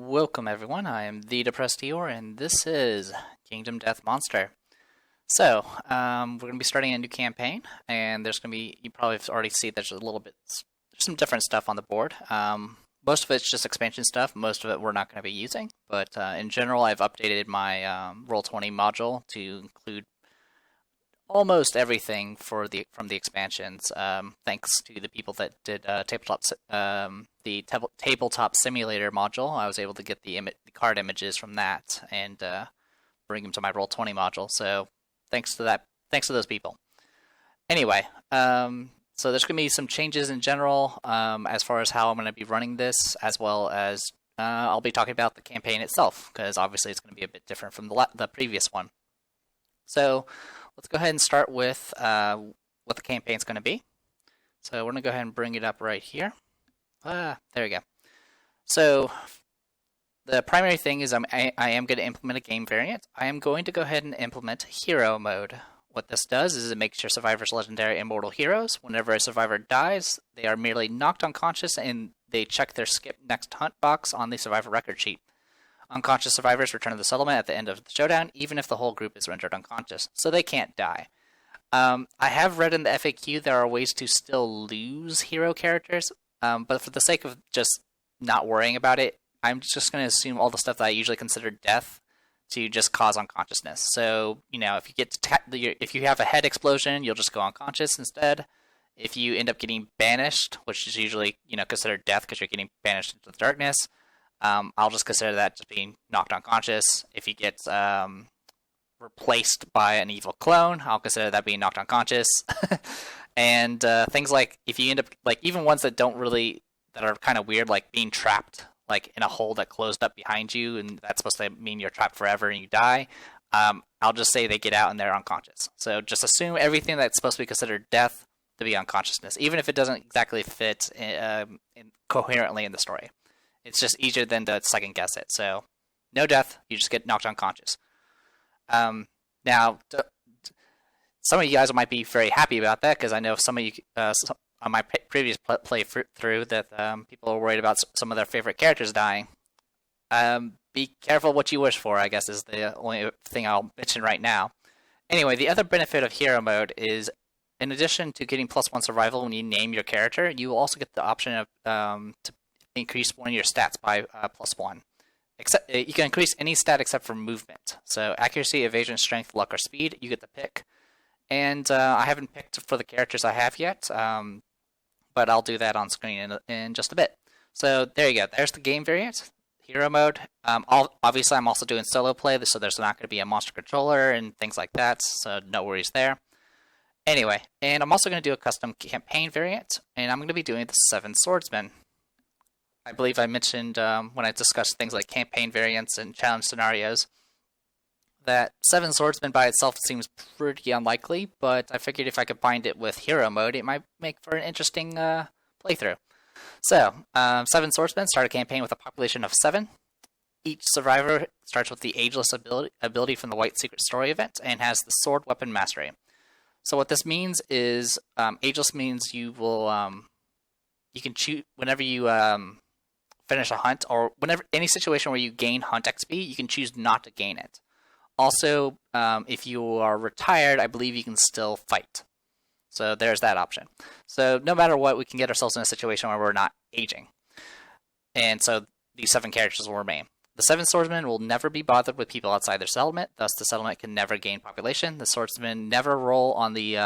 Welcome everyone, I am the Depressed Eeyore, and this is Kingdom Death Monster. So, we're going to be starting a new campaign, and there's going to be, you probably have already seen there's there's some different stuff on the board. Most of it's just expansion stuff, most of it we're not going to be using, but in general I've updated my Roll20 module to include almost everything from the expansions, thanks to the people that did the tabletop simulator module. I was able to get the card images from that and bring them to my Roll20 module. So thanks to those people. Anyway, so there's going to be some changes in general as far as how I'm going to be running this, as well as I'll be talking about the campaign itself, because obviously it's going to be a bit different from the previous one. So let's go ahead and start with what the campaign's going to be. So we're going to go ahead and bring it up right here. There we go. So the primary thing is I am going to implement a game variant. I am going to go ahead and implement hero mode. What this does is it makes your survivors legendary immortal heroes. Whenever a survivor dies, they are merely knocked unconscious and they check their skip next hunt box on the survivor record sheet. Unconscious survivors return to the settlement at the end of the showdown, even if the whole group is rendered unconscious, so they can't die. I have read in the FAQ there are ways to still lose hero characters, but for the sake of just not worrying about it, I'm just going to assume all the stuff that I usually consider death to just cause unconsciousness. So, you know, if you have a head explosion, you'll just go unconscious instead. If you end up getting banished, which is usually, considered death because you're getting banished into the darkness, I'll just consider that just being knocked unconscious. If you get replaced by an evil clone, I'll consider that being knocked unconscious. And things like, if you end up, like, even ones that are kind of weird, like being trapped like in a hole that closed up behind you, and that's supposed to mean you're trapped forever and you die, I'll just say they get out and they're unconscious. So just assume everything that's supposed to be considered death to be unconsciousness, even if it doesn't exactly fit coherently in the story. It's just easier than to second guess it. So, no death, you just get knocked unconscious. Now, some of you guys might be very happy about that, because I know some of you, on my previous playthrough, that people are worried about some of their favorite characters dying. Be careful what you wish for, I guess, is the only thing I'll mention right now. Anyway, the other benefit of hero mode is, in addition to getting +1 survival when you name your character, you will also get the option of to increase one of your stats by +1. You can increase any stat except for movement. So accuracy, evasion, strength, luck, or speed, you get to pick. And I haven't picked for the characters I have yet, but I'll do that on screen in just a bit. So there you go. There's the game variant, hero mode. Obviously, I'm also doing solo play, so there's not going to be a monster controller and things like that, so no worries there. Anyway, and I'm also going to do a custom campaign variant, and I'm going to be doing the 7 Swordsmen. I believe I mentioned when I discussed things like campaign variants and challenge scenarios that 7 Swordsmen by itself seems pretty unlikely, but I figured if I could bind it with hero mode, it might make for an interesting playthrough. So, 7 Swordsmen start a campaign with a population of 7. Each survivor starts with the Ageless ability from the White Secret Story event and has the Sword Weapon Mastery. So what this means is, Ageless means you will, you can choose whenever you finish a hunt, or whenever any situation where you gain hunt XP, you can choose not to gain it. Also, if you are retired, I believe you can still fight. So there's that option. So no matter what, we can get ourselves in a situation where we're not aging. And so these 7 characters will remain. The 7 swordsmen will never be bothered with people outside their settlement, thus the settlement can never gain population. The swordsmen never roll on the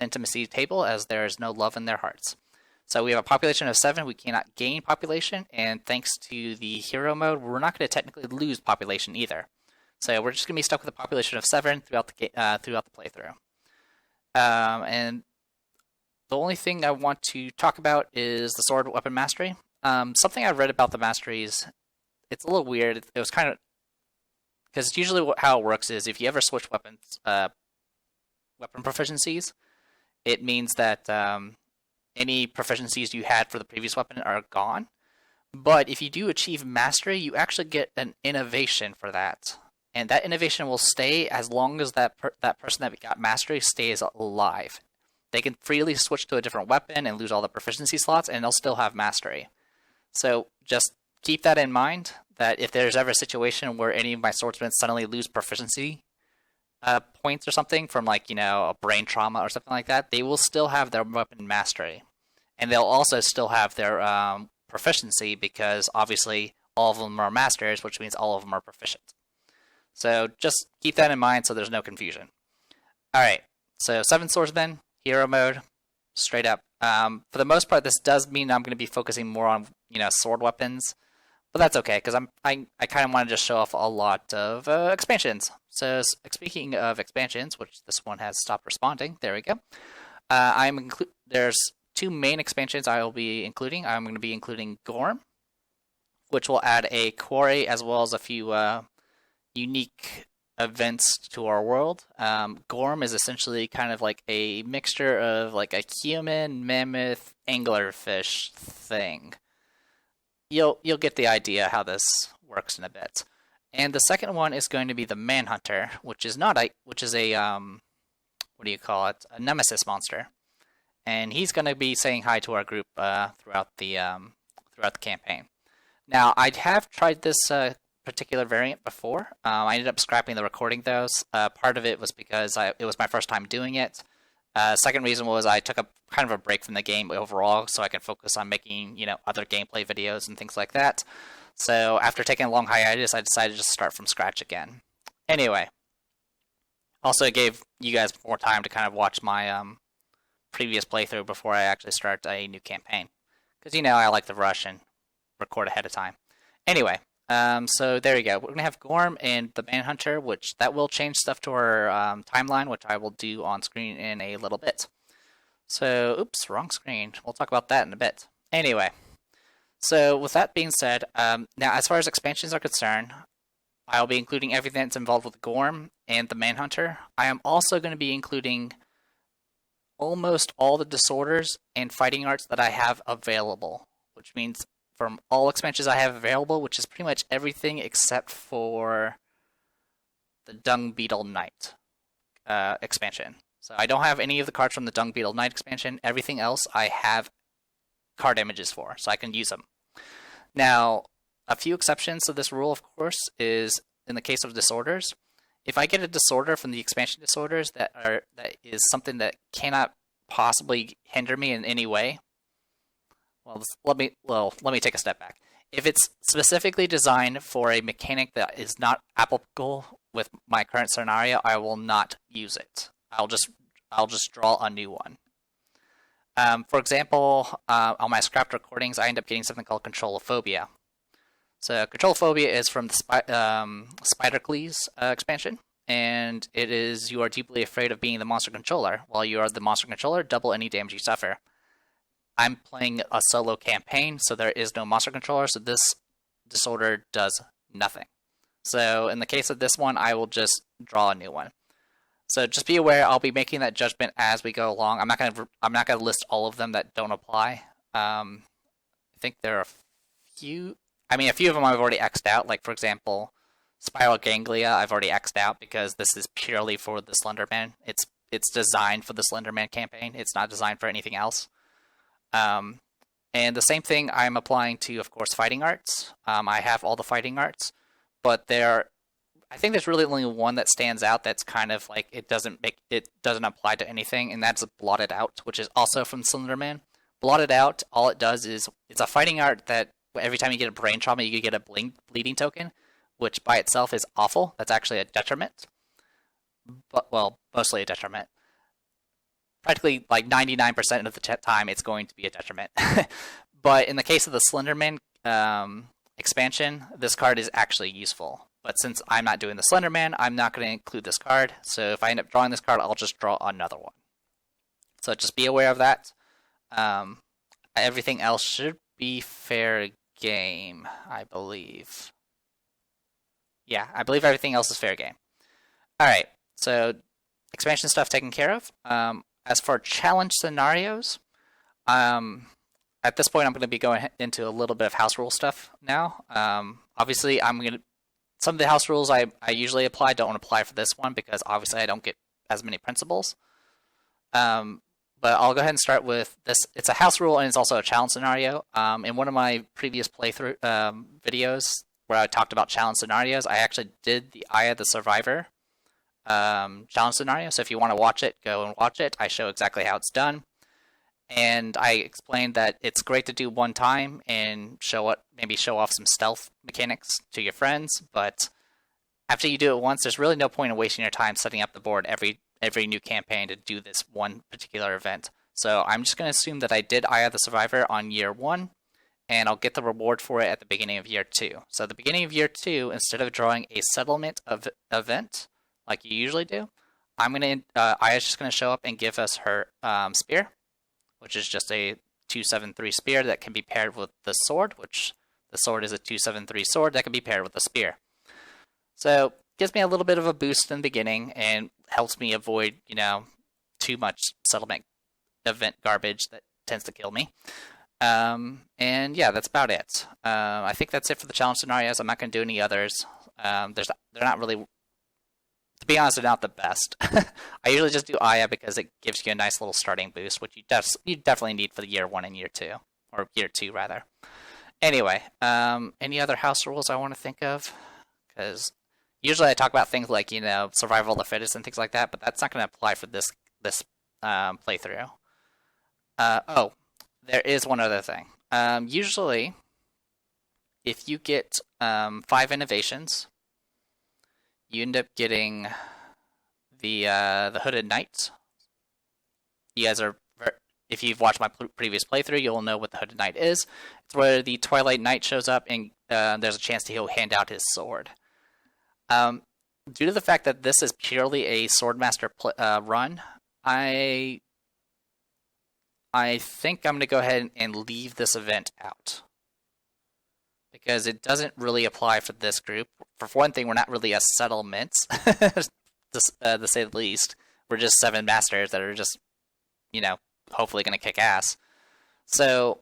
intimacy table, as there is no love in their hearts. So we have a population of 7, we cannot gain population, and thanks to the hero mode, we're not going to technically lose population either. So we're just going to be stuck with a population of 7 throughout the playthrough. And the only thing I want to talk about is the Sword Weapon Mastery. Something I've read about the masteries, it's a little weird. It was kind of, because usually how it works is if you ever switch weapons, weapon proficiencies, it means that any proficiencies you had for the previous weapon are gone. But if you do achieve mastery, you actually get an innovation for that. And that innovation will stay as long as that person that got mastery stays alive. They can freely switch to a different weapon and lose all the proficiency slots, and they'll still have mastery. So just keep that in mind, that if there's ever a situation where any of my swordsmen suddenly lose proficiency points or something from, like, a brain trauma or something like that, they will still have their weapon mastery. And they'll also still have their proficiency, because obviously all of them are masters, which means all of them are proficient. So just keep that in mind so there's no confusion. Alright, so 7 swordsmen, hero mode, straight up. For the most part, this does mean I'm going to be focusing more on, sword weapons. But that's okay, because I kind of want to just show off a lot of expansions. So speaking of expansions, which this one has stopped responding, there we go. There's 2 main expansions I will be including. I'm going to be including Gorm, which will add a quarry as well as a few unique events to our world. Gorm is essentially kind of like a mixture of like a human, mammoth, anglerfish thing. You'll get the idea how this works in a bit. And the second one is going to be the Manhunter, which is a what do you call it? A nemesis monster. And he's going to be saying hi to our group throughout the campaign. Now, I have tried this particular variant before. I ended up scrapping the recording though. Part of it was because it was my first time doing it. Second reason was I took a kind of a break from the game overall, so I can focus on making other gameplay videos and things like that. So after taking a long hiatus, I decided to just start from scratch again. Anyway, also gave you guys more time to kind of watch my previous playthrough before I actually start a new campaign, because I like to rush and record ahead of time. Anyway, so there you go. We're gonna have Gorm and the Manhunter, which that will change stuff to our timeline, which I will do on screen in a little bit. So, oops, wrong screen. We'll talk about that in a bit. Anyway, so with that being said, now as far as expansions are concerned, I'll be including everything that's involved with Gorm and the Manhunter. I am also going to be including almost all the disorders and fighting arts that I have available, which means from all expansions I have available, which is pretty much everything except for the Dung Beetle Knight expansion. So I don't have any of the cards from the Dung Beetle Knight expansion. Everything else I have card images for, so I can use them. Now, a few exceptions to this rule, of course, is in the case of disorders. If I get a disorder from the expansion disorders that is something that cannot possibly hinder me in any way, let me take a step back. If it's specifically designed for a mechanic that is not applicable with my current scenario, I will not use it. I'll just draw a new one. For example, on my scrapped recordings, I end up getting something called controlophobia. So controlophobia is from the Spidercles expansion, and it is you are deeply afraid of being the monster controller. While you are the monster controller, double any damage you suffer. I'm playing a solo campaign, so there is no monster controller, so this disorder does nothing. So in the case of this one, I will just draw a new one. So just be aware, I'll be making that judgment as we go along. I'm not gonna list all of them that don't apply. I think there are a few. I mean, a few of them I've already X'd out. Like for example, spiral ganglia I've already X'd out because this is purely for the Slenderman. It's designed for the Slenderman campaign. It's not designed for anything else. And the same thing I'm applying to, of course, fighting arts. I have all the fighting arts, but I think there's really only one that stands out that's kind of like it doesn't apply to anything, and that's Blotted Out, which is also from Slenderman. Blotted Out, all it does is it's a fighting art that every time you get a brain trauma, you get a bleeding token, which by itself is awful. That's actually a detriment. But, well, mostly a detriment. Practically like 99% of the time, it's going to be a detriment. But in the case of the Slenderman expansion, this card is actually useful. But since I'm not doing the Slenderman, I'm not going to include this card. So if I end up drawing this card, I'll just draw another one. So just be aware of that. Everything else should be fair game, I believe. Yeah, I believe everything else is fair game. Alright, so expansion stuff taken care of. As for challenge scenarios, at this point I'm going to be going into a little bit of house rule stuff now. Obviously, some of the house rules I usually apply don't apply for this one because obviously I don't get as many principles. But but I'll go ahead and start with this. It's a house rule and it's also a challenge scenario. In one of my previous playthrough videos where I talked about challenge scenarios, I actually did the Eye of the Survivor challenge scenario. So if you want to watch it, go and watch it. I show exactly how it's done. And I explained that it's great to do one time and maybe show off some stealth mechanics to your friends, but after you do it once, there's really no point in wasting your time setting up the board every new campaign to do this one particular event. So I'm just going to assume that I did Eye of the Survivor on year 1, and I'll get the reward for it at the beginning of year 2. So at the beginning of year 2, instead of drawing a settlement event like you usually do, Aya's just going to show up and give us her spear, which is just a 2/7/3 spear that can be paired with the sword, which the sword is a 2/7/3 sword that can be paired with the spear. So gives me a little bit of a boost in the beginning and helps me avoid, too much settlement event garbage that tends to kill me. And yeah, that's about it. I think that's it for the challenge scenarios. I'm not going to do any others. They're not really, to be honest, they're not the best. I usually just do Aya because it gives you a nice little starting boost, which you definitely need for the year 1 and year 2, or year 2 rather. Anyway, any other house rules I want to think of? Because usually I talk about things like, survival of the fittest and things like that, but that's not going to apply for this playthrough. There is one other thing. Usually, if you get 5 innovations, you end up getting the Hooded Knight. You guys if you've watched my previous playthrough, you'll know what the Hooded Knight is. It's where the Twilight Knight shows up and there's a chance that he'll hand out his sword. Due to the fact that this is purely a Swordmaster run, I think I'm going to go ahead and leave this event out. Because it doesn't really apply for this group. For one thing, we're not really a settlement, to say the least. We're just 7 masters that are just, hopefully going to kick ass. So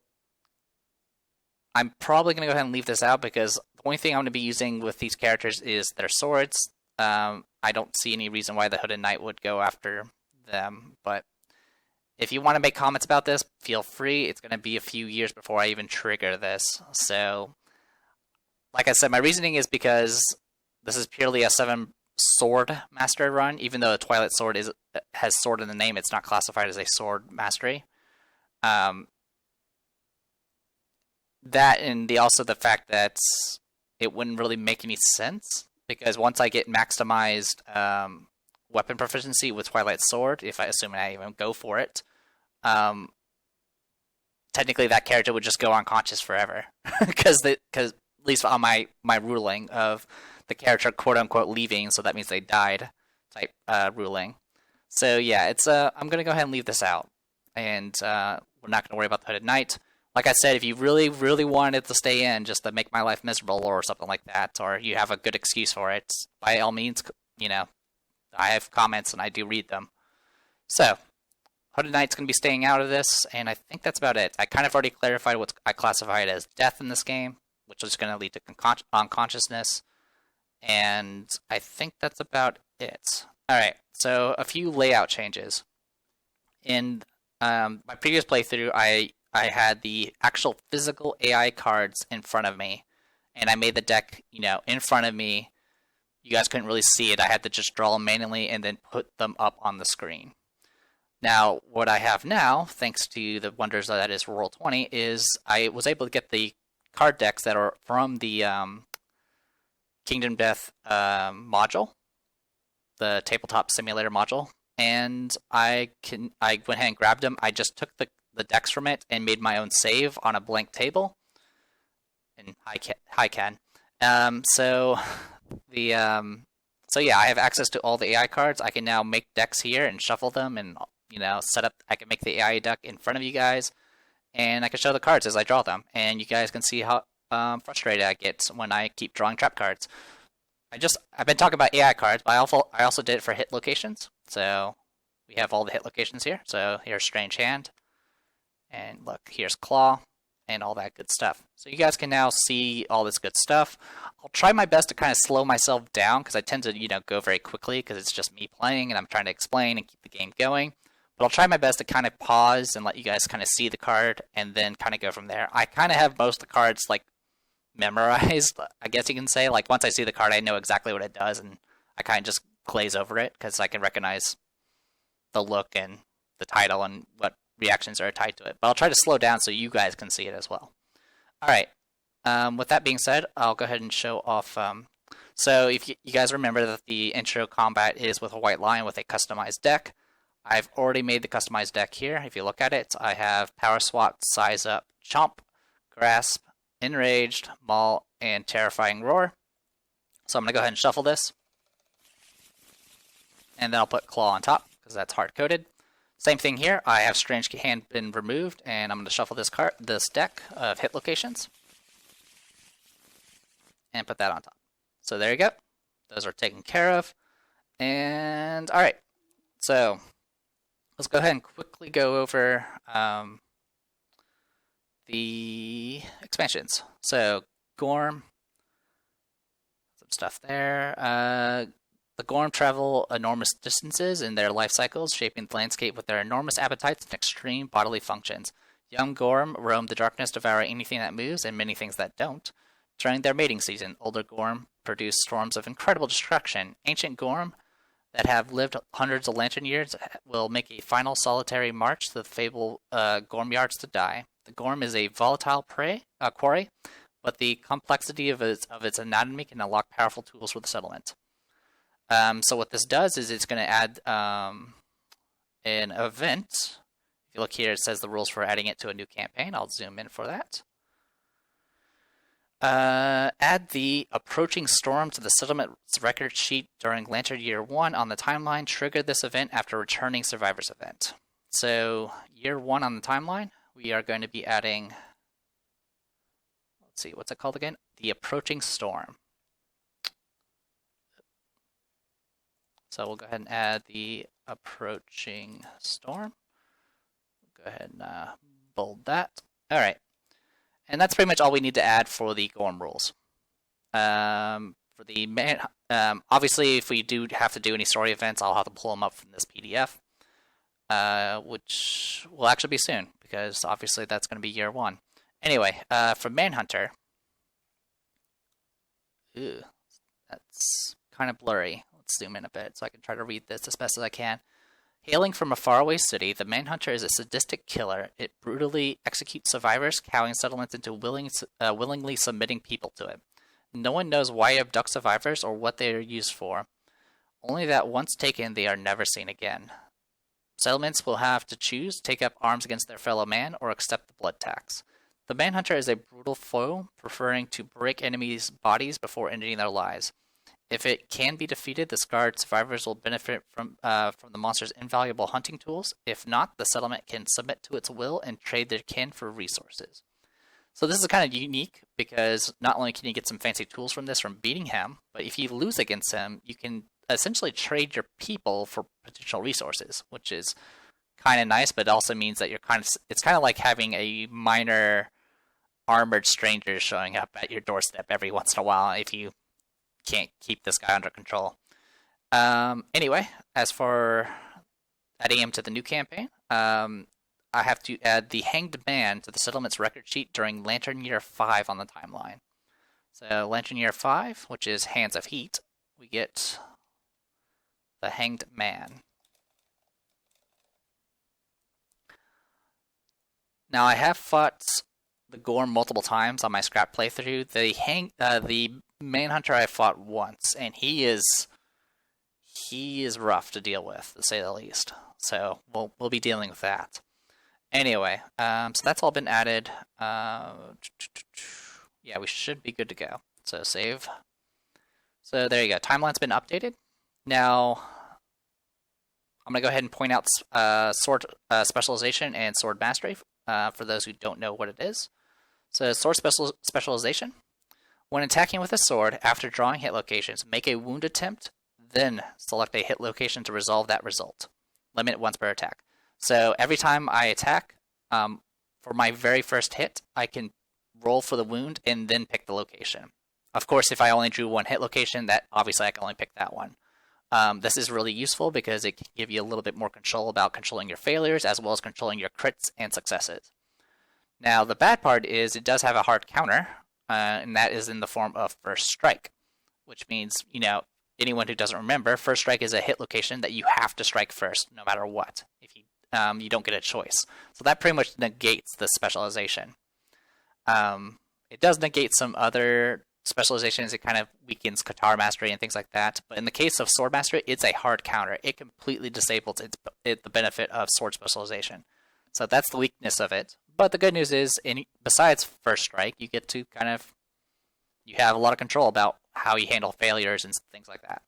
I'm probably going to go ahead and leave this out because the only thing I'm going to be using with these characters is their swords. I don't see any reason why the Hooded Knight would go after them, but if you want to make comments about this, feel free. It's going to be a few years before I even trigger this. So, like I said, my reasoning is because this is purely a 7 sword master run. Even though the Twilight Sword has sword in the name, it's not classified as a sword mastery. That and also the fact that it wouldn't really make any sense because once I get maximized weapon proficiency with Twilight Sword, if I assume I even go for it, technically that character would just go unconscious forever because at least on my ruling of the character quote unquote leaving, so that means they died type ruling. So yeah, it's I'm gonna go ahead and leave this out, and we're not gonna worry about the Hooded Knight. Like I said, if you really, really wanted to stay in just to make my life miserable or something like that, or you have a good excuse for it, by all means, I have comments and I do read them. So, Hooded Knight's going to be staying out of this, and I think that's about it. I kind of already clarified what I classified as death in this game, which is going to lead to unconsciousness, and I think that's about it. Alright, so a few layout changes. In my previous playthrough, I had the actual physical AI cards in front of me, and I made the deck, in front of me. You guys couldn't really see it. I had to just draw them manually and then put them up on the screen. Now, what I have now, thanks to the wonders that is Roll20, is I was able to get the card decks that are from the Kingdom Death module, the tabletop simulator module, and I went ahead and grabbed them. I just took the decks from it and made my own save on a blank table. And hi Ken. So yeah, I have access to all the AI cards. I can now make decks here and shuffle them and set up. I can make the AI deck in front of you guys, and I can show the cards as I draw them, and you guys can see how frustrated I get when I keep drawing trap cards. I've been talking about AI cards, but I also did it for hit locations. So we have all the hit locations here. So here's Strange Hand, and look, here's Claw, and all that good stuff. So you guys can now see all this good stuff. I'll try my best to kind of slow myself down because I tend to go very quickly because it's just me playing and I'm trying to explain and keep the game going. but I'll try my best to kind of pause and let you guys kind of see the card and then kind of go from there. I kind of have most of the cards like memorized, I guess you can say. Like once I see the card, I know exactly what it does, and I kind of just glaze over it because I can recognize the look and the title and what reactions are tied to it. But I'll try to slow down so you guys can see it as well. All right. With that being said, I'll go ahead and show off. So if you guys remember that the intro combat is with a white lion with a customized deck. I've already made the customized deck here. If you look at it, I have Power Swat, Size Up, Chomp, Grasp, Enraged, Maul, and Terrifying Roar. So I'm going to go ahead and shuffle this. And then I'll put Claw on top, because that's hard-coded. Same thing here. I have Strange Hand been removed, and I'm going to shuffle this deck of hit locations. And put that on top. So there you go. Those are taken care of. And, alright. So, let's go ahead and quickly go over the expansions. So, Gorm, some stuff there. The Gorm travel enormous distances in their life cycles, shaping the landscape with their enormous appetites and extreme bodily functions. Young Gorm roam the darkness, devour anything that moves and many things that don't. During their mating season, older Gorm produce storms of incredible destruction. Ancient Gorm that have lived hundreds of lantern years will make a final solitary march to the fabled Gorm yards to die. The Gorm is a volatile quarry, but the complexity of its anatomy can unlock powerful tools for the settlement. So what this does is it's going to add an event. If you look here, it says the rules for adding it to a new campaign. I'll zoom in for that. Add the approaching storm to the settlement's record sheet during Lantern Year 1 on the timeline. Trigger this event after returning Survivor's event. So, Year 1 on the timeline, we are going to be adding, let's see, what's it called again? The approaching storm. So we'll go ahead and add the approaching storm. Go ahead and bold that. All right. And that's pretty much all we need to add for the Gorm rules. For the obviously, if we do have to do any story events, I'll have to pull them up from this PDF, which will actually be soon, because obviously that's going to be Year 1. Anyway, for Manhunter, that's kind of blurry. Let's zoom in a bit so I can try to read this as best as I can. Hailing from a faraway city, the Manhunter is a sadistic killer. It brutally executes survivors, cowing settlements into willingly submitting people to it. No one knows why it abducts survivors or what they are used for. Only that once taken, they are never seen again. Settlements will have to choose, take up arms against their fellow man, or accept the blood tax. The Manhunter is a brutal foe, preferring to break enemies' bodies before ending their lives. If it can be defeated, the scarred survivors will benefit from the monster's invaluable hunting tools. If not, the settlement can submit to its will and trade their kin for resources. So this is kind of unique, because not only can you get some fancy tools from this from beating him, but if you lose against him, you can essentially trade your people for potential resources, which is kind of nice, but it also means that it's kind of like having a minor armored stranger showing up at your doorstep every once in a while if you can't keep this guy under control. Anyway, as for adding him to the new campaign, I have to add the Hanged Man to the settlement's record sheet during Lantern Year 5 on the timeline. So Lantern Year 5, which is Hands of Heat, we get the Hanged Man. Now I have fought the Gorm multiple times on my scrap playthrough. The Manhunter I fought once, and he is rough to deal with, to say the least. So we'll be dealing with that. Anyway, so that's all been added. Yeah, we should be good to go. So save. So there you go. Timeline's been updated. Now I'm gonna go ahead and point out sword specialization and sword mastery for those who don't know what it is. So sword specialization. When attacking with a sword, after drawing hit locations, make a wound attempt, then select a hit location to resolve that result. Limit once per attack. So every time I attack, for my very first hit, I can roll for the wound and then pick the location. Of course, if I only drew one hit location, that obviously I can only pick that one. This is really useful because it can give you a little bit more control about controlling your failures as well as controlling your crits and successes. Now, the bad part is it does have a hard counter, and that is in the form of First Strike, which means, anyone who doesn't remember, First Strike is a hit location that you have to strike first, no matter what. If you don't get a choice. So that pretty much negates the specialization. It does negate some other specializations. It kind of weakens Qatar Mastery and things like that. But in the case of Sword Mastery, it's a hard counter. It completely disables the benefit of Sword Specialization. So that's the weakness of it. But the good news is, besides First Strike, you get to you have a lot of control about how you handle failures and things like that.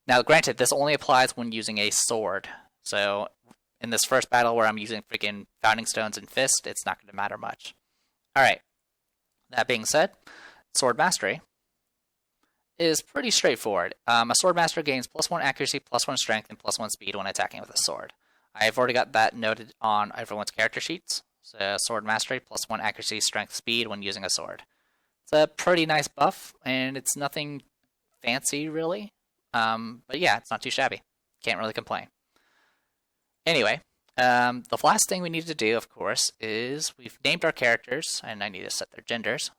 Now, granted, this only applies when using a sword. So in this first battle where I'm using freaking Founding Stones and Fist, it's not going to matter much. Alright, that being said, Sword Mastery is pretty straightforward. A Sword Master gains +1 accuracy, +1 strength, and +1 speed when attacking with a sword. I've already got that noted on everyone's character sheets. So Sword Mastery, +1 accuracy, strength, speed when using a sword. It's a pretty nice buff, and it's nothing fancy, really. But yeah, it's not too shabby. Can't really complain. Anyway, the last thing we need to do, of course, is we've named our characters, and I need to set their genders.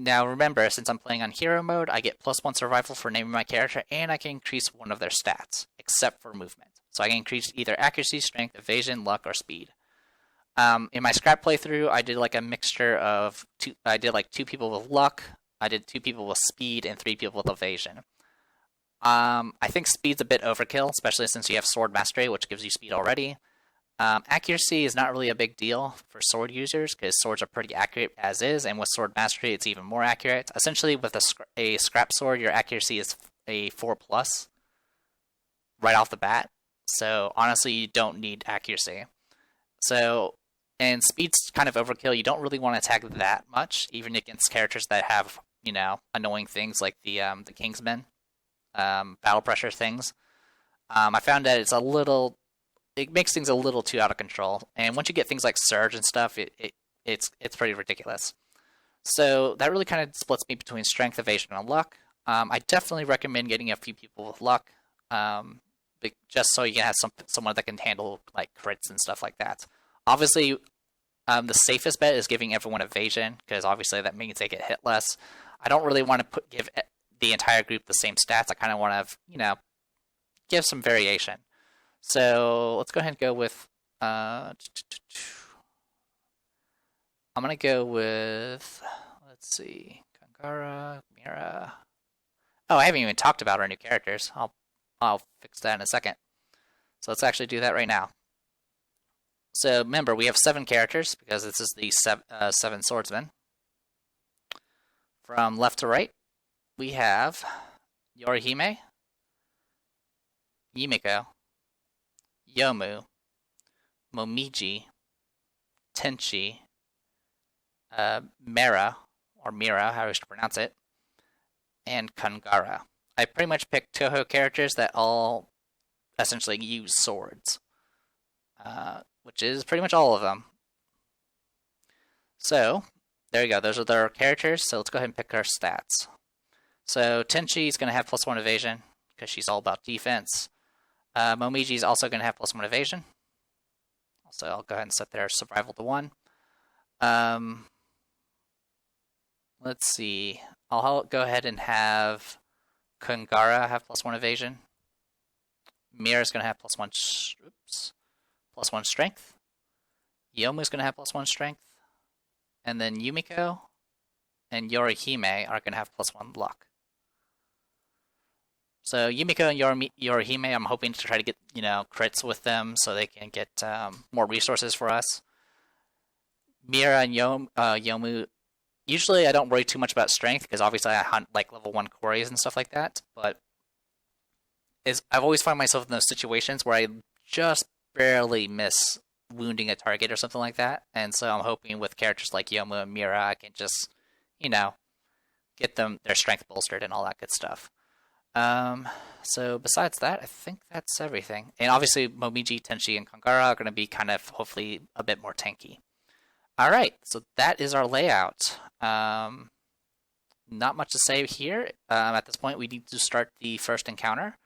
Now remember, since I'm playing on hero mode, I get +1 survival for naming my character, and I can increase one of their stats, except for movement. So I can increase either accuracy, strength, evasion, luck, or speed. In my scrap playthrough, I did like a mixture of I did like 2 people with luck, I did 2 people with speed, and 3 people with evasion. I think speed's a bit overkill, especially since you have Sword Mastery, which gives you speed already. Accuracy is not really a big deal for sword users, because swords are pretty accurate as is, and with Sword Mastery, it's even more accurate. Essentially, with a scrap sword, your accuracy is a 4+, right off the bat. So, honestly, you don't need accuracy. So, and speed's kind of overkill. You don't really want to attack that much, even against characters that have, annoying things like the Kingsmen, battle pressure things. I found that it makes things a little too out of control. And once you get things like Surge and stuff, it's pretty ridiculous. So that really kind of splits me between strength, evasion, and luck. I definitely recommend getting a few people with luck, just so you can have someone that can handle like crits and stuff like that. Obviously, the safest bet is giving everyone evasion, because obviously that means they get hit less. I don't really want to give the entire group the same stats. I kind of want to, give some variation. So let's go ahead and go with, I'm going to go with, let's see, Kangara, Mira. Oh, I haven't even talked about our new characters. I'll fix that in a second. So let's actually do that right now. So remember, we have 7 characters, because this is the 7 swordsmen. From left to right, we have Yorihime, Yumiko, Yomu, Momiji, Tenchi, Mera, or Mira, how I wish to pronounce it, and Kangara. I pretty much picked Toho characters that all essentially use swords, which is pretty much all of them. So, there you go, those are their characters, so let's go ahead and pick our stats. So, Tenchi is going to have +1 evasion, because she's all about defense. Momiji is also going to have +1 evasion. So I'll go ahead and set their survival to 1. Let's see. I'll go ahead and have Kungara have +1 evasion. Mira is going to have +1 strength. Yomu is going to have +1 strength. And then Yumiko and Yorihime are going to have +1 luck. So Yumiko and Yorihime, I'm hoping to try to get, crits with them so they can get more resources for us. Mira and Yomu, usually I don't worry too much about strength, because obviously I hunt like level 1 quarries and stuff like that, but I've always found myself in those situations where I just barely miss wounding a target or something like that, and so I'm hoping with characters like Yomu and Mira, I can just, get their strength bolstered and all that good stuff. So besides that, I think that's everything. And obviously, Momiji, Tenchi, and Kangara are going to be kind of, hopefully, a bit more tanky. Alright, so that is our layout. not much to say here. At this point, we need to start the first encounter,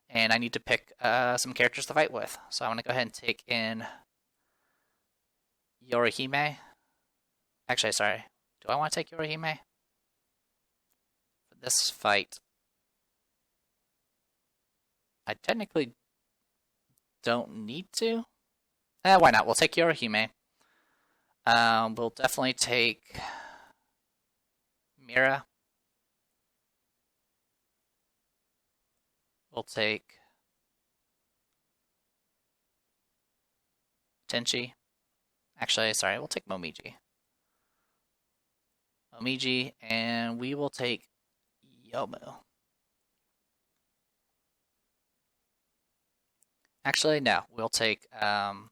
and I need to pick some characters to fight with. So I'm going to go ahead and take in Yorihime. Actually, sorry. Do I want to take Yorihime? For this fight, I technically don't need to. Why not? We'll take Yorihime. We'll definitely take Mira. We'll take Tenchi. Actually, sorry, we'll take Momiji. And we will take Yomu. Actually, no, we'll take Yumiko.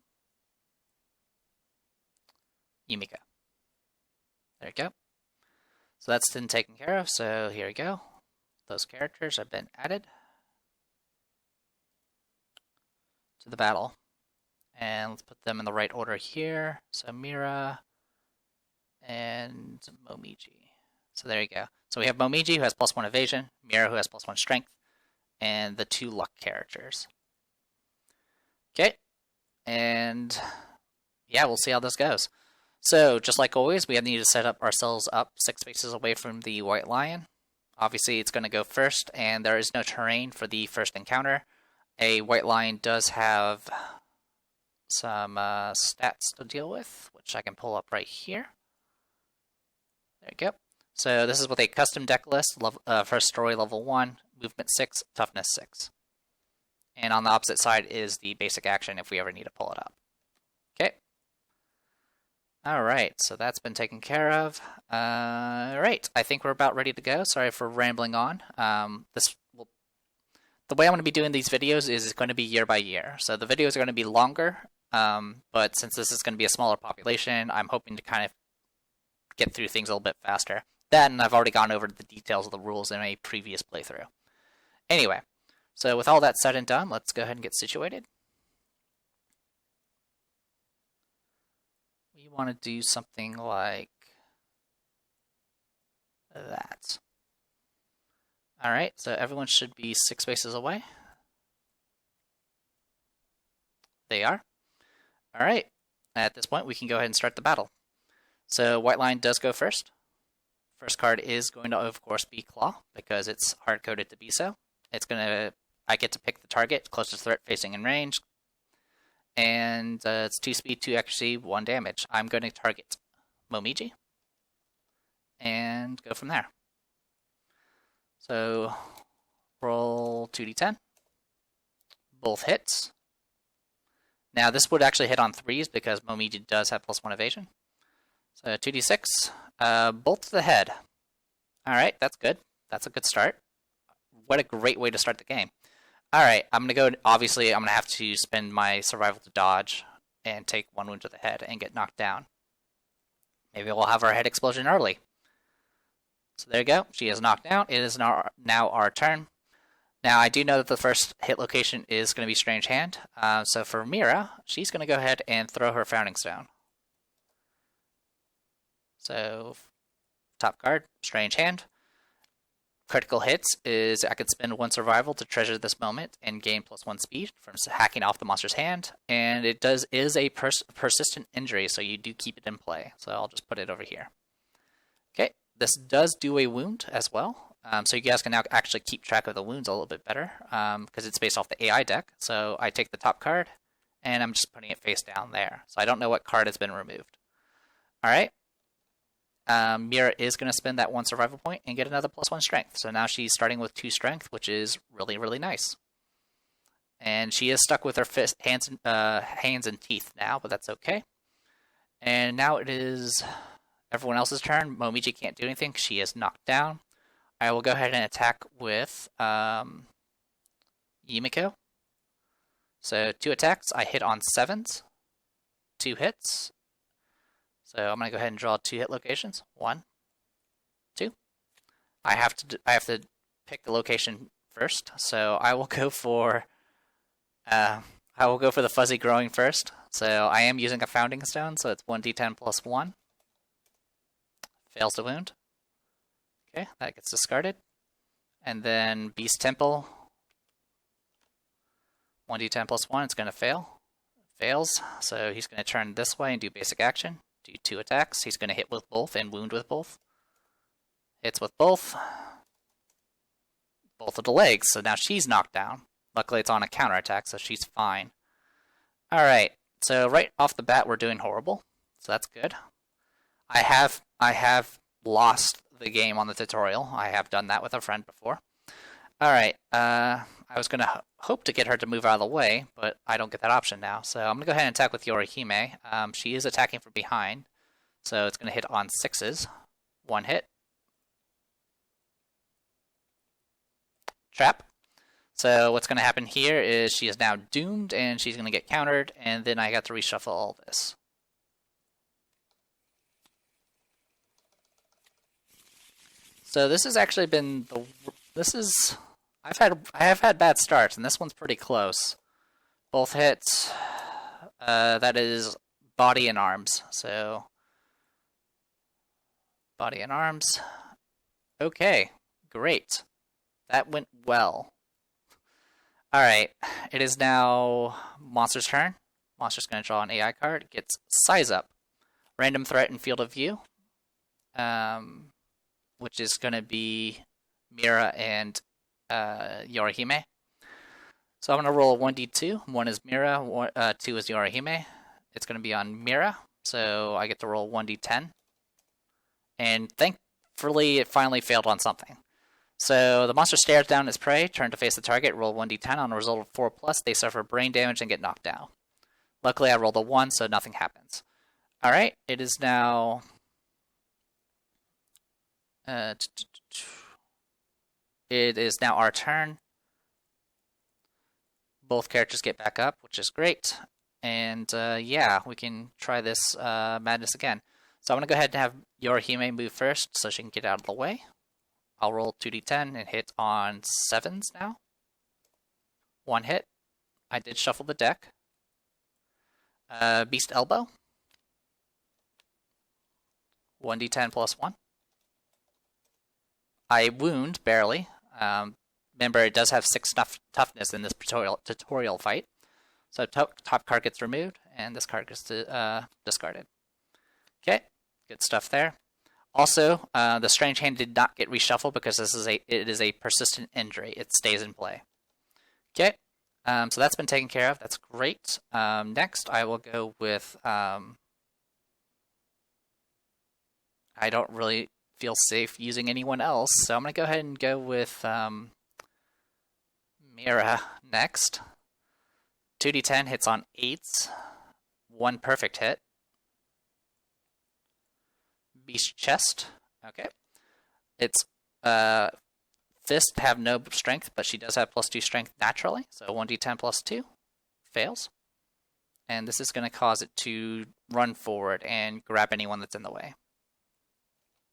There we go. So that's been taken care of, so here we go. Those characters have been added to the battle. And let's put them in the right order here. So Mira and Momiji. So there you go. So we have Momiji, who has +1 evasion, Mira, who has +1 strength, and the 2 luck characters. Okay, and yeah, we'll see how this goes. So, just like always, we need to set up ourselves up 6 spaces away from the White Lion. Obviously, it's going to go first, and there is no terrain for the first encounter. A White Lion does have some stats to deal with, which I can pull up right here. There you go. So this is with a custom deck list, first story level 1, movement 6, toughness 6. And on the opposite side is the basic action if we ever need to pull it up. Okay. Alright, so that's been taken care of. Alright, I think we're about ready to go. Sorry for rambling on. The way I'm going to be doing these videos is going to be year by year. So the videos are going to be longer, but since this is going to be a smaller population, I'm hoping to kind of get through things a little bit faster. Then I've already gone over the details of the rules in a previous playthrough. Anyway, so with all that said and done, let's go ahead and get situated. We want to do something like that. Alright, so everyone should be 6 spaces away. They are. Alright, at this point we can go ahead and start the battle. So White Lion does go first. First card is going to, of course, be Claw, because it's hard-coded to be so. I get to pick the target, closest threat facing in range, and it's 2 speed, 2 accuracy, 1 damage. I'm going to target Momiji, and go from there. So, roll 2d10. Both hits. Now, this would actually hit on 3s because Momiji does have +1 evasion. So, 2d6. Bolt to the head. Alright, that's good. That's a good start. What a great way to start the game. Alright, I'm going to go, obviously, I'm going to have to spend my survival to dodge and take 1 wound to the head and get knocked down. Maybe we'll have our head explosion early. So there you go. She is knocked down. It is now our turn. Now, I do know that the first hit location is going to be Strange Hand. So for Mira, she's going to go ahead and throw her Founding Stone. So, top card, Strange Hand. Critical hits is I could spend 1 survival to treasure this moment and gain +1 speed from hacking off the monster's hand. And it is a persistent injury, so you do keep it in play. So I'll just put it over here. Okay. This does do a wound as well, so you guys can now actually keep track of the wounds a little bit better, because it's based off the AI deck. So I take the top card, and I'm just putting it face down there. So I don't know what card has been removed. Alright, Mira is going to spend that 1 survival point and get another +1 strength. So now she's starting with 2 strength, which is really, really nice. And she is stuck with her hands and teeth now, but that's okay. And now it is everyone else's turn. Momiji can't do anything. She is knocked down. I will go ahead and attack with Yumiko. So 2 attacks. I hit on 7s. 2 hits. So I'm going to go ahead and draw 2 hit locations. 1, 2. I have to pick the location first. So I will go for the fuzzy growing first. So I am using a Founding Stone. So it's 1d10 +1. Fails to wound. Okay, that gets discarded. And then Beast Temple. 1d10 plus 1, it's going to fail. Fails, so he's going to turn this way and do basic action. Do 2 attacks. He's going to hit with both and wound with both. Hits with both. Both of the legs, so now she's knocked down. Luckily it's on a counterattack, so she's fine. Alright, so right off the bat we're doing horrible. So that's good. I have lost the game on the tutorial. I have done that with a friend before. Alright, I was going to hope to get her to move out of the way, but I don't get that option now. So I'm going to go ahead and attack with Yorihime. She is attacking from behind, so it's going to hit on 6s. 1 hit. Trap. So what's going to happen here is she is now doomed, and she's going to get countered, and then I got to reshuffle all this. So this has actually been I have had bad starts, and this one's pretty close. Both hits. That is body and arms. So body and arms. Okay, great. That went well. Alright, it is now Monster's turn. Monster's going to draw an AI card. It gets Size Up. Random threat in field of view. Which is going to be Mira and Yorihime. So I'm going to roll 1d2. 1 is Mira, 2 is Yorihime. It's going to be on Mira, so I get to roll 1d10. And thankfully, it finally failed on something. So the monster stares down its prey, turn to face the target, roll 1d10. On a result of 4+, they suffer brain damage and get knocked down. Luckily, I rolled a 1, so nothing happens. Alright, it is now... It is now our turn. Both characters get back up, which is great. And yeah, we can try this madness again. So I'm going to go ahead and have Yorihime move first so she can get out of the way. I'll roll 2d10 and hit on 7s now. 1 hit. I did shuffle the deck. Beast Elbow. 1d10 plus 1. I wound, barely. Remember, it does have 6 toughness in this tutorial fight. So top card gets removed, and this card gets discarded. Okay, good stuff there. Also, the Strange Hand did not get reshuffled because it is a persistent injury. It stays in play. Okay, so that's been taken care of. That's great. Next, I will go with... I don't really feel safe using anyone else, so I'm going to go ahead and go with Mira next. 2d10 hits on 8s. 1 perfect hit. Beast Chest. Okay. Its Fist have no strength, but she does have +2 strength naturally, so 1d10 plus 2 fails. And this is going to cause it to run forward and grab anyone that's in the way.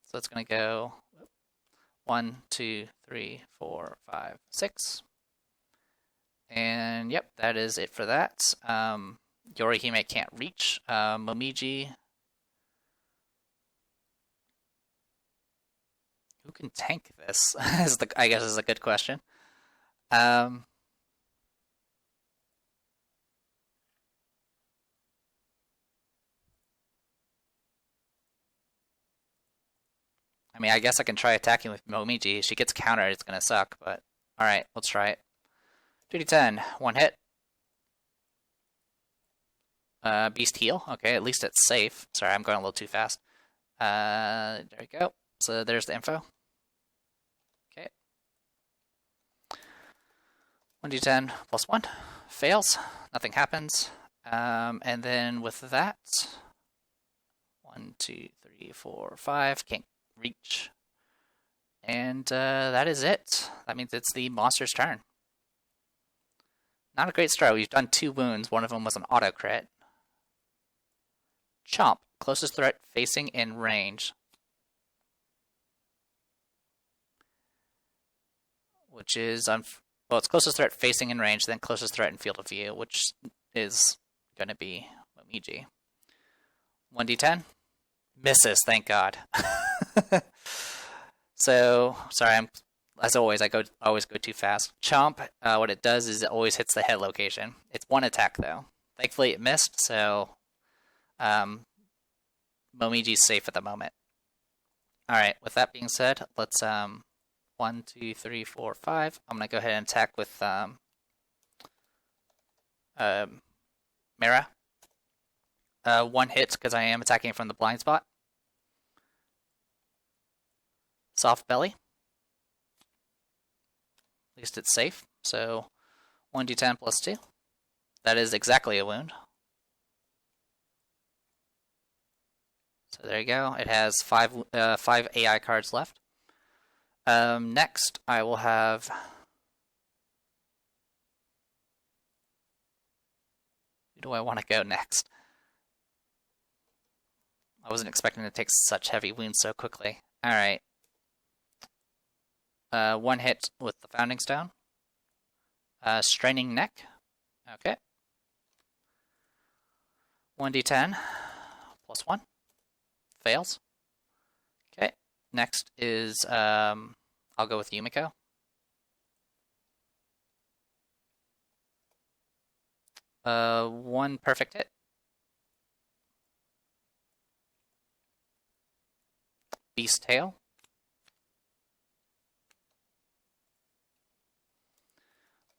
So it's going to go 1, 2, 3, 4, 5, 6. And yep, that is it for that. Yorihime can't reach. Momiji. Who can tank this? I guess is a good question. I mean, I guess I can try attacking with Momiji. If she gets countered, it's going to suck, but alright, let's try it. 2d10, 1 hit. Beast Heal. Okay, at least it's safe. Sorry, I'm going a little too fast. There we go. So there's the info. Okay. 1d10 plus 1. Fails. Nothing happens. And then with that, 1, 2, 3, 4, 5. Can't reach. And that is it. That means it's the monster's turn. Not a great start. We've done 2 wounds. One of them was an auto crit. Chomp. Closest threat facing in range. Which is, well, it's closest threat facing in range, then closest threat in field of view, which is going to be Momiji. 1d10. Misses, thank God. So, sorry, as always, I always go too fast. Chomp, what it does is it always hits the head location. It's one attack though. Thankfully it missed, so Momiji's safe at the moment. Alright, with that being said, let's 1, 2, 3, 4, 5. I'm gonna go ahead and attack with Mira. One hit because I am attacking from the blind spot. Soft belly. At least it's safe. So 1d10 plus 2. That is exactly a wound. So there you go. It has five AI cards left. Next, I will have... Who do I want to go next? I wasn't expecting to take such heavy wounds so quickly. Alright. One hit with the Founding Stone. Straining Neck. Okay. 1d10 plus 1. Fails. Okay. Next is, I'll go with Yumiko. One perfect hit. Beast Tail.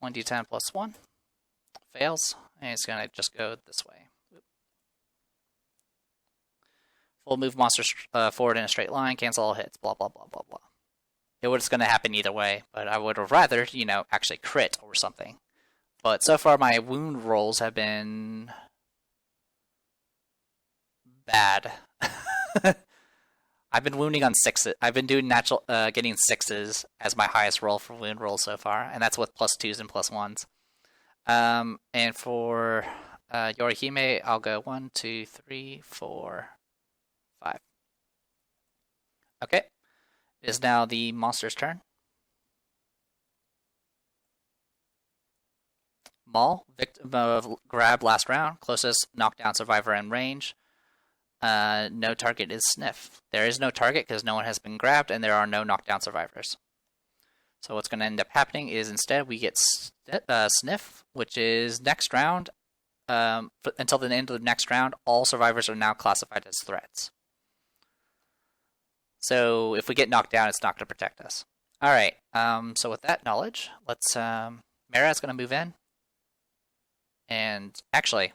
One d10 plus 1. Fails. And it's going to just go this way. Full move monsters forward in a straight line, cancel all hits, blah, blah, blah, blah, blah. It was going to happen either way, but I would have rather, you know, actually crit or something. But so far my wound rolls have been bad. I've been wounding on 6s. I've been doing natural, getting 6s as my highest roll for wound rolls so far, and that's with plus 2s and plus 1s. And for Yorihime, I'll go 1, 2, 3, 4, 5. Okay. It is now the monster's turn. Maul, victim of grab last round, closest knockdown survivor in range. No target is Sniff. There is no target because no one has been grabbed and there are no knockdown survivors. So what's going to end up happening is instead we get Sniff, which is next round. Until the end of the next round, all survivors are now classified as threats. So if we get knocked down, it's not going to protect us. Alright, so with that knowledge, let's... Mara's going to move in. And actually,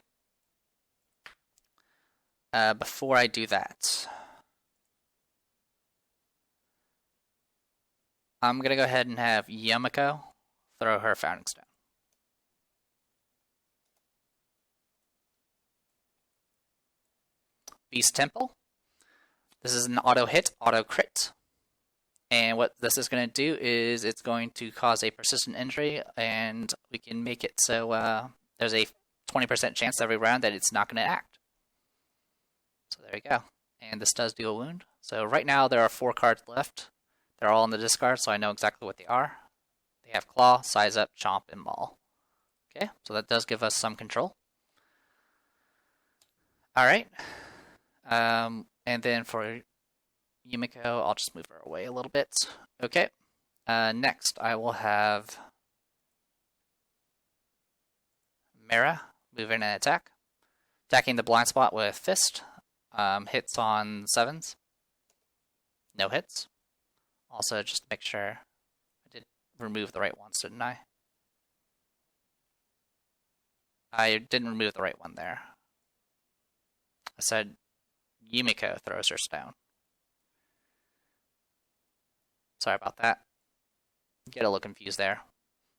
before I do that, I'm going to go ahead and have Yumiko throw her Founding Stone. Beast Temple. This is an auto hit, auto crit. And what this is going to do is it's going to cause a persistent injury, and we can make it so there's a 20% chance every round that it's not going to act. So there you go. And this does do a wound. So right now there are 4 cards left. They're all in the discard, so I know exactly what they are. They have Claw, Size Up, Chomp, and Maul. Okay, so that does give us some control. Alright. And then for Yumiko, I'll just move her away a little bit. Okay. Next, I will have Mira move in and attack. Attacking the blind spot with Fist. Hits on 7s. No hits. Also, just to make sure I did remove the right ones, didn't I? I didn't remove the right one there. I said Yumiko throws her stone. Sorry about that. Get a little confused there.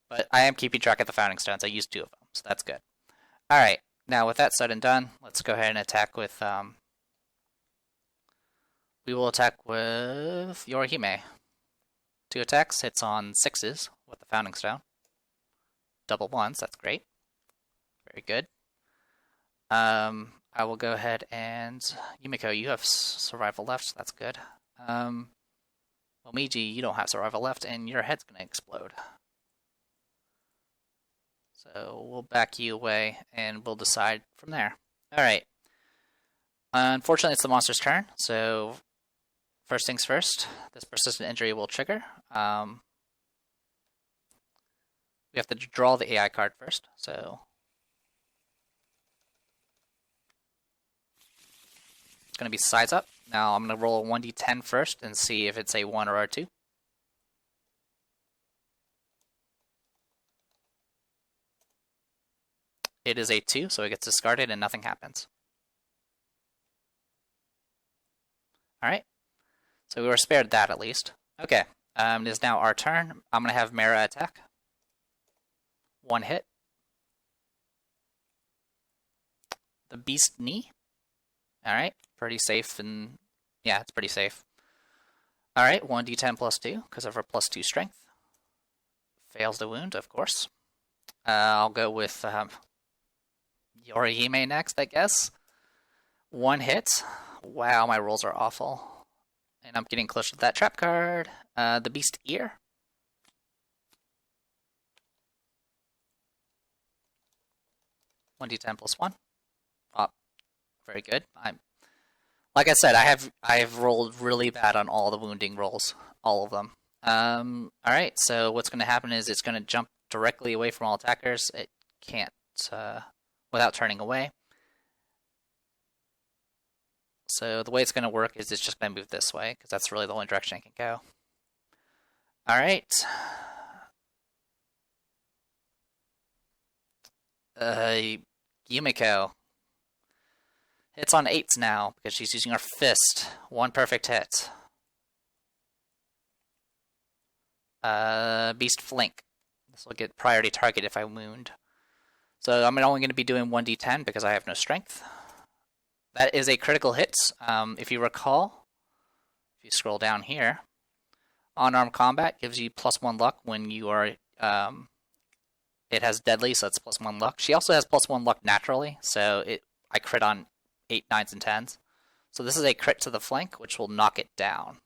But I am keeping track of the Founding Stones. I used 2 of them, so that's good. Alright, now with that said and done, let's go ahead and attack with... we will attack with Yorihime. 2 attacks, hits on 6s with the Founding Stone. Double 1s, that's great. Very good. I will go ahead and... Yumiko, you have survival left, so that's good. Momiji, you don't have survival left, and your head's going to explode. So we'll back you away, and we'll decide from there. Alright. Unfortunately, it's the monster's turn, so first things first, this persistent injury will trigger. We have to draw the AI card first, so it's going to be size up. Now I'm going to roll a 1d10 first and see if it's a 1 or a 2. It is a 2, so it gets discarded and nothing happens. Alright, so we were spared that at least. Okay, it is now our turn. I'm going to have Mara attack. 1 hit. The Beast Knee. Alright, pretty safe, and yeah, it's pretty safe. Alright, 1d10 plus 2, because of her plus 2 strength. Fails the wound, of course. I'll go with Yorihime next, I guess. 1 hit. Wow, my rolls are awful. And I'm getting close to that trap card. The Beast Ear. (1d10 plus 1). Oh, very good. Like I said, I've rolled really bad on all the wounding rolls, all of them. Alright, so what's going to happen is it's going to jump directly away from all attackers. It can't, without turning away. So the way it's going to work is it's just going to move this way, because that's really the only direction it can go. Alright. Yumiko. Hits on 8s now, because she's using her fist. 1 perfect hit. Beast Flank. This will get priority target if I wound. So I'm only going to be doing 1d10 because I have no strength. That is a critical hit. If you recall, if you scroll down here, unarmed combat gives you +1 luck when you are, it has deadly, so it's +1 luck. She also has +1 luck naturally, so I crit on 8, 9s, and 10s. So this is a crit to the flank, which will knock it down.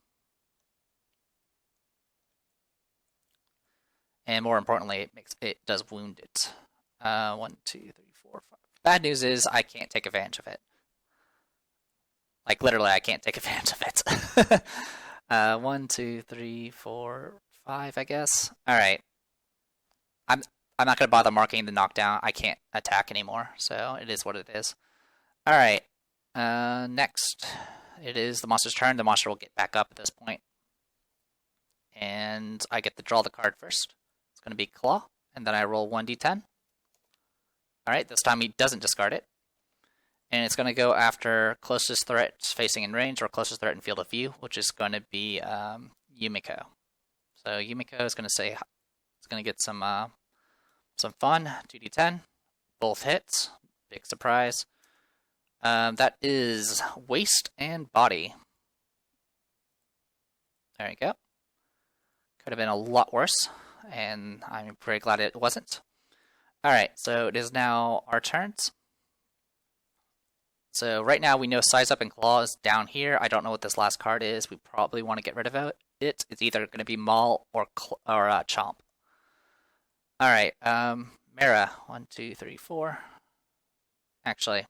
And more importantly, it does wound it. 1, 2, 3, 4, 5. Bad news is I can't take advantage of it. Like, literally, I can't take advantage of it. 1, 2, 3, 4, 5, I guess. Alright. I'm not going to bother marking the knockdown. I can't attack anymore, so it is what it is. Alright. Next, it is the monster's turn. The monster will get back up at this point. And I get to draw the card first. It's going to be Claw, and then I roll 1d10. Alright, this time he doesn't discard it. And it's going to go after closest threat facing in range or closest threat in field of view, which is going to be Yumiko. So Yumiko is going to say it's going to get some fun. 2d10, both hits. Big surprise. That is waist and body. There you go. Could have been a lot worse, and I'm very glad it wasn't. Alright, so it is now our turns. So right now we know Size Up and Claw is down here. I don't know what this last card is. We probably want to get rid of it. It's either going to be Maul or Chomp. Alright, Mara. 1, 2, 3, 4. Actually,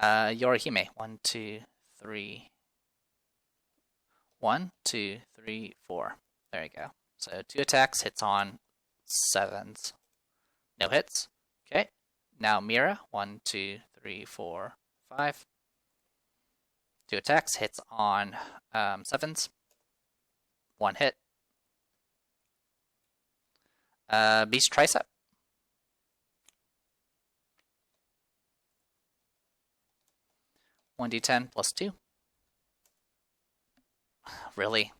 Yorihime. 1, 2, 3. 1, 2, 3, 4. There you go. So 2 attacks, hits on 7s. No hits. Okay. Now Mira. 1, 2, 3, 4, 5. 2 attacks, hits on 7s. 1 hit. Beast Tricep. (1d10 plus 2). Really?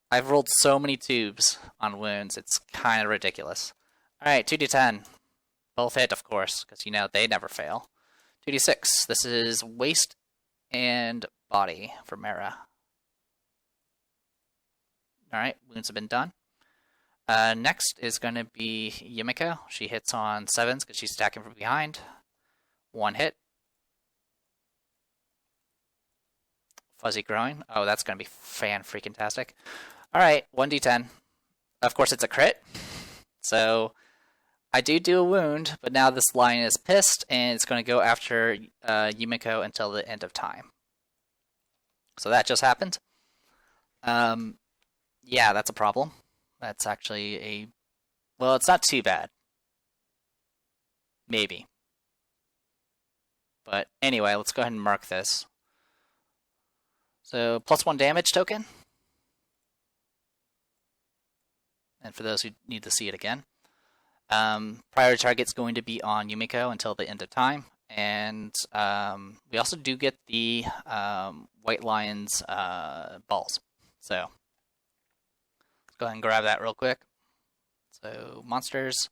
I've rolled so many tubes on wounds, it's kind of ridiculous. Alright, 2d10. Both hit, of course, because, you know, they never fail. 2d6. This is waist and body for Mara. Alright, wounds have been done. Next is going to be Yumiko. She hits on 7s because she's attacking from behind. 1 hit. Fuzzy groin. Oh, that's going to be fan-freaking-tastic. Alright, 1d10. Of course, it's a crit. So I do a wound, but now this line is pissed, and it's going to go after Yumiko until the end of time. So that just happened. Yeah, that's a problem. That's actually a... Well, it's not too bad. Maybe. But anyway, let's go ahead and mark this. So, +1 damage token. And for those who need to see it again. Priority target's going to be on Yumiko until the end of time. And we also do get the White Lion's balls. So, let's go ahead and grab that real quick. So, monsters.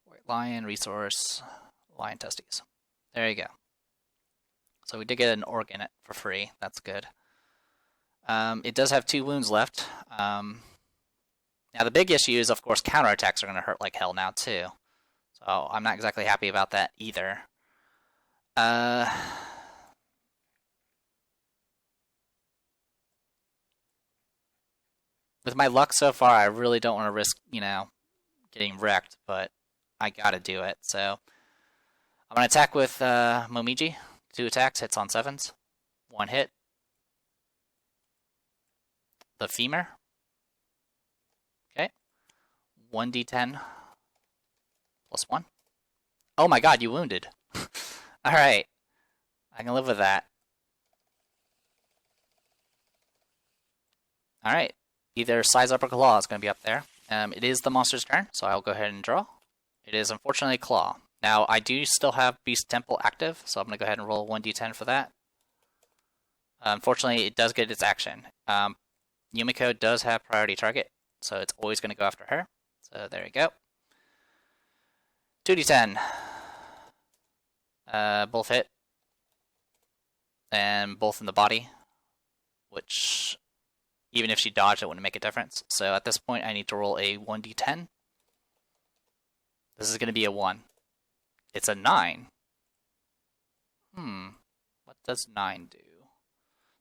White Lion, resource, lion testes. There you go. So we did get an organ for free. That's good. It does have 2 wounds left. Now the big issue is, of course, counterattacks are going to hurt like hell now too. So I'm not exactly happy about that either. With my luck so far, I really don't want to risk, getting wrecked, but I gotta do it. So I'm going to attack with Momiji. 2 attacks, hits on 7s. 1 hit. The femur. Okay. 1d10 +1. Oh my god, you wounded. Alright. I can live with that. Alright. Either size up or claw is going to be up there. It is the monster's turn, so I'll go ahead and draw. It is unfortunately claw. Now, I do still have Beast Temple active, so I'm going to go ahead and roll 1d10 for that. Unfortunately, it does get its action. Yumiko does have priority target, so it's always going to go after her. So there you go. 2d10. Both hit. And both in the body, which, even if she dodged, it wouldn't make a difference. So at this point, I need to roll a 1d10. This is going to be a 1. It's a 9. What does 9 do?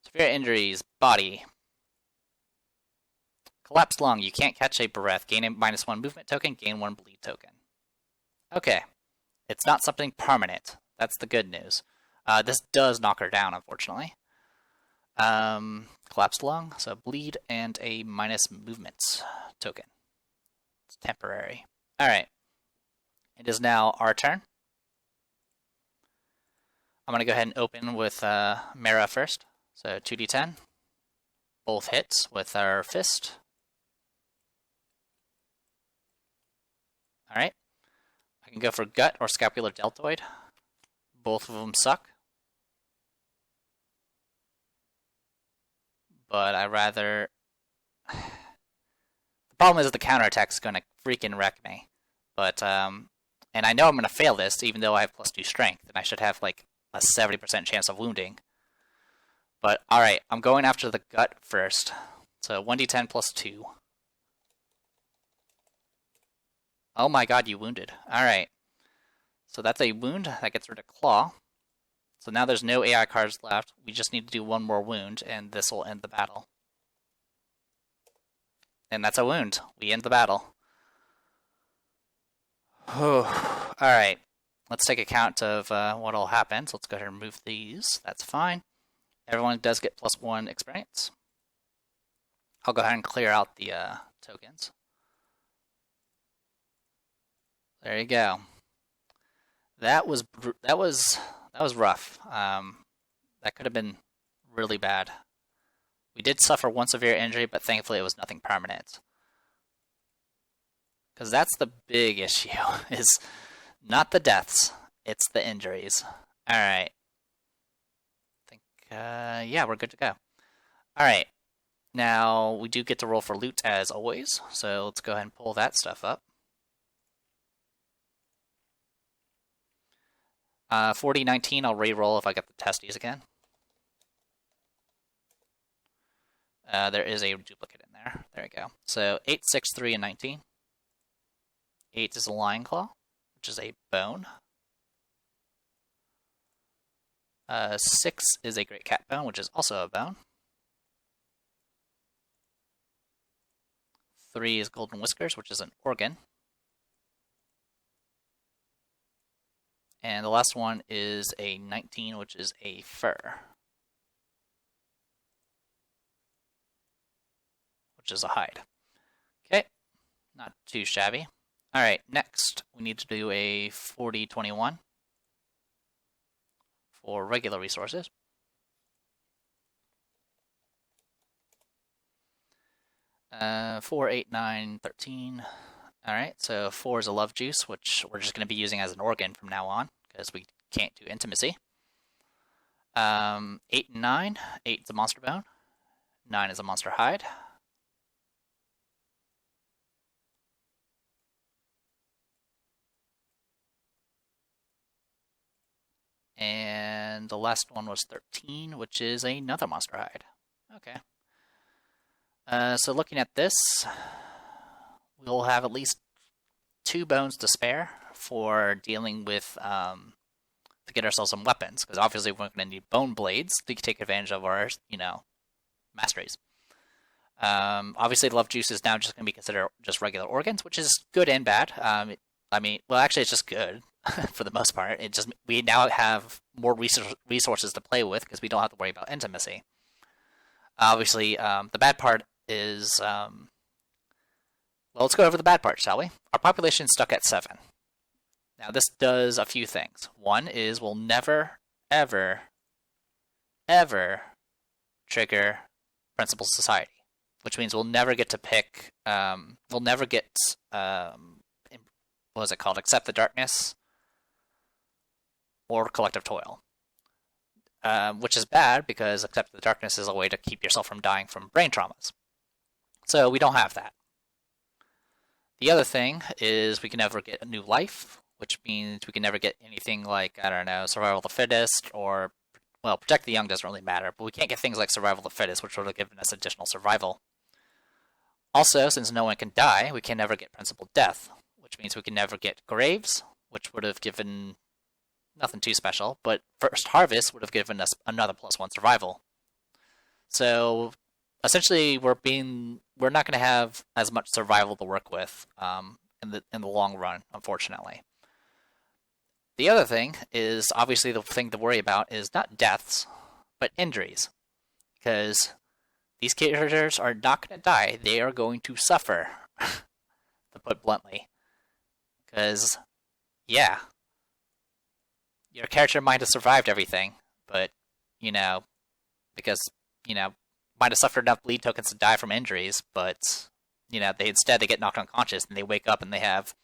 Severe injuries, body. Collapsed lung, you can't catch a breath. Gain a -1 movement token, gain 1 bleed token. Okay. It's not something permanent. That's the good news. This does knock her down, unfortunately. Collapsed lung, so bleed and a minus movement token. It's temporary. Alright. It is now our turn. I'm going to go ahead and open with Mara first. So 2d10. Both hits with our fist. Alright. I can go for gut or scapular deltoid. Both of them suck. But I rather... The problem is that the counterattack is going to freaking wreck me. But, and I know I'm going to fail this, even though I have +2 strength, and I should have, like, a 70% chance of wounding. But, alright, I'm going after the gut first. So, 1d10 +2. Oh my god, you wounded. Alright. So that's a wound. That gets rid of claw. So now there's no AI cards left. We just need to do 1 more wound, and this will end the battle. And that's a wound. We end the battle. Alright. Let's take account of what all happens. Let's go ahead and remove these. That's fine. Everyone does get +1 experience. I'll go ahead and clear out the tokens. There you go. That was rough. That could have been really bad. We did suffer 1 severe injury, but thankfully it was nothing permanent. Because that's the big issue, is not the deaths, it's the injuries. Alright. I think, yeah, we're good to go. Alright. Now, we do get to roll for loot as always, so let's go ahead and pull that stuff up. 40-19, I'll re-roll if I get the testes again. There is a duplicate in there. There we go. So 8, 6, 3, and 19. 8 is a lion claw, which is a bone. 6 is a great cat bone, which is also a bone. 3 is golden whiskers, which is an organ. And the last one is a 19, which is a fur, which is a hide. Okay, not too shabby. Alright, next we need to do a 40-21 for regular resources. 4, 8, 9, 13. Alright, so 4 is a love juice, which we're just going to be using as an organ from now on, because we can't do intimacy. 8 and 9. 8 is a monster bone. 9 is a monster hide. And the last one was 13, which is another monster hide. Okay. So looking at this, we'll have at least 2 bones to spare for dealing with, to get ourselves some weapons, because obviously we're going to need bone blades to take advantage of our, masteries. Obviously, love juice is now just going to be considered just regular organs, which is good and bad. Well, actually, it's just good for the most part. We now have more resources to play with because we don't have to worry about intimacy. Obviously, the bad part is, well, let's go over the bad part, shall we? Our population is stuck at 7. Now, this does a few things. One is we'll never, ever, ever trigger Principal Society, which means we'll never get to pick, we'll never get, what is it called? Accept the Darkness or Collective Toil. Which is bad because Accept the Darkness is a way to keep yourself from dying from brain traumas. So we don't have that. The other thing is we can never get a new life, which means we can never get anything like, I don't know, Survival of the Fittest, or, well, Protect the Young doesn't really matter, but we can't get things like Survival of the Fittest, which would have given us additional survival. Also, since no one can die, we can never get Principal Death, which means we can never get Graves, which would have given nothing too special, but First Harvest would have given us another +1 survival. So, essentially, we're not going to have as much survival to work with in the long run, unfortunately. The other thing is, obviously, the thing to worry about is not deaths, but injuries. Because these characters are not going to die, they are going to suffer, to put bluntly. Because, yeah, your character might have survived everything, but, because, might have suffered enough bleed tokens to die from injuries, but, they get knocked unconscious, and they wake up and they have,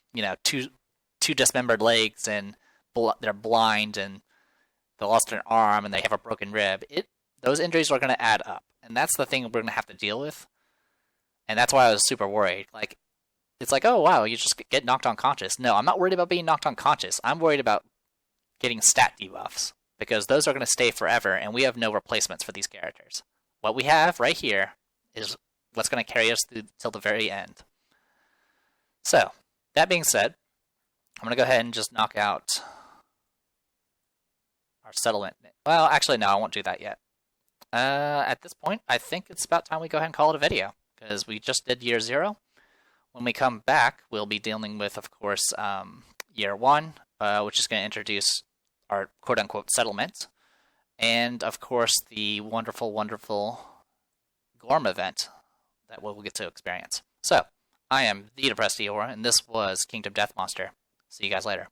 two dismembered legs, and they're blind, and they lost an arm, and they have a broken rib. Those injuries are going to add up, and that's the thing we're going to have to deal with, and that's why I was super worried. Like, it's like, oh wow, you just get knocked unconscious. No, I'm not worried about being knocked unconscious. I'm worried about getting stat debuffs, because those are going to stay forever, and we have no replacements for these characters. What we have right here is what's going to carry us through till the very end. So, that being said, I'm going to go ahead and just knock out our settlement. Well, actually, no, I won't do that yet. At this point, I think it's about time we go ahead and call it a video, because we just did Year 0. When we come back, we'll be dealing with, of course, Year 1, which is going to introduce our quote-unquote settlement, and, of course, the wonderful, wonderful Gorm event that we'll get to experience. So, I am the Depressed Eeyore, and this was Kingdom Death Monster. See you guys later.